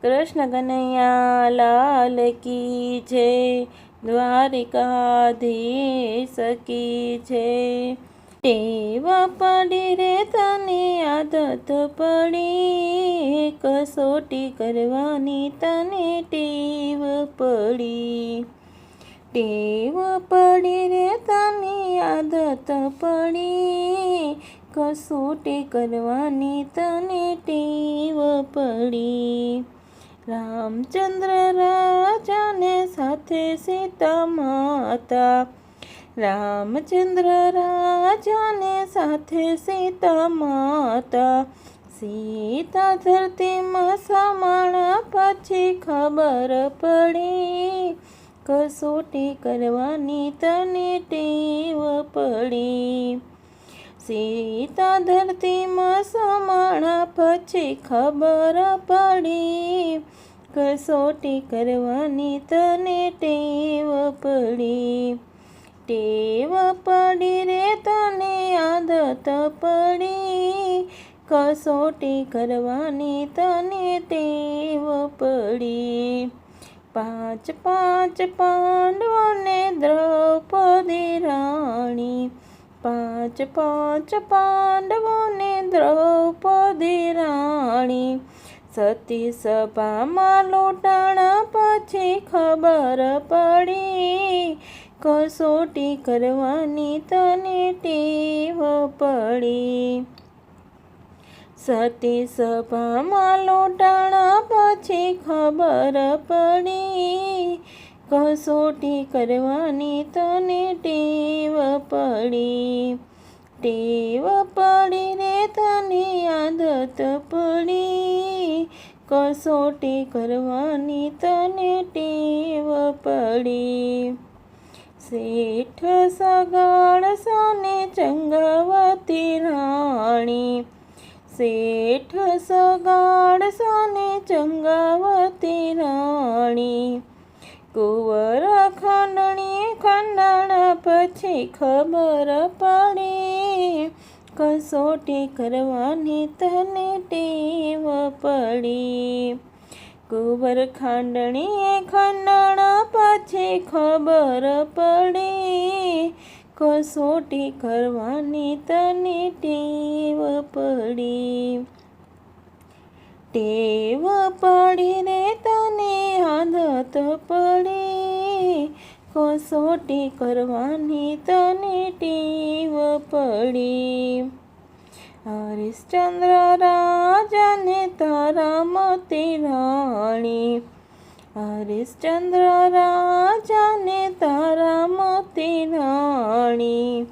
कृष्ण कन्हैया लाल की जय। द्वारिकाधीश की जय। टेव पड़ी रे तने आदत पड़ी, कसोटी करवानी तने टेव पड़ी। टेव पड़ी रे तने आदत पड़ी, कसोटी करवानी तने टेव पड़ी। रामचंद्र राजा ने साथे सीता माता, रामचंद्र राजा ने साथे सीता माता। सीता धरती में समाणा पछी खबर पड़ी, कसोटी करवानी तने टेव पड़ी। सीता धरती में समाणा पछी खबर पड़ी, कसोटी करवानी तने टेव पड़ी। टेव पड़ी रे तने आदत पड़ी, कसोटी करवानी तने टेव पड़ी। पांच पांच पांडवों ने द्रौपदी रानी, पांच पांच पांडवों ने द्रौपदी रानी। सती सभा में लूटाणा पछी खबर पड़ी, कसोटी करवानी तने टेव पड़ी। सती सभा में लूटाणा पछी खबर पड़ी, कसोटी करवानी तने टेव पड़ी। टेव पड़ी रे तने आदत पड़ी, कसोटी करवानी तने टेव पड़ी। सेठ सगाड़ सोने चंगावती राणी, सेठ सगाड़ सोने चंगावती राणी। कुंवर खंडणी खंडाणा पछी खबर पड़ी, कसोटी करवानी तने टेव पड़ी। कुंवर खांडणी खंडाणा पछी खबर पड़ी, कसोटी करवानी तने टेव पड़ी। टेव पड़ी रे तने आदत पड़ी, कसोटी करवानी तने टेव पड़ी। हरिश्चंद्र राजा ने तारामती राणी, हरिश्चंद्र राजा ने तारामती राणी।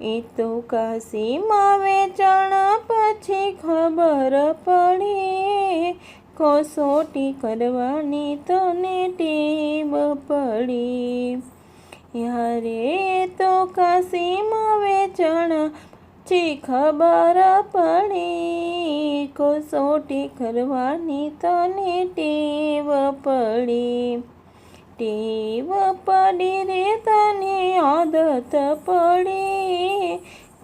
ए तो काशी में वेचाणा पछी खबर पड़ी, कसोटी करवानी तने टेव पड़ी। यारे तो काशी में वेचाणा पछी खबर पड़ी, कसोटी करवानी तने टेव पड़ी। टेव पड़ी रे तने आदत पड़ी,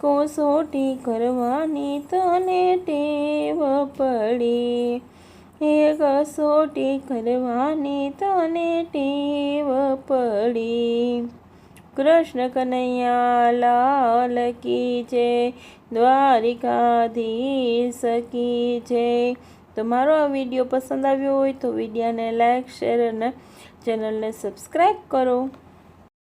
कसोटी करवानी तने टेव पड़ी। हे कसोटी करवानी तने टेव पड़ी। कृष्ण कन्हैया लाल की जय। द्वारिकाधीश की जय। तो मारो आ विडियो पसंद आव्यो होय तो विडियो ने लाइक शेर अने चेनल ने सब्सक्राइब करो।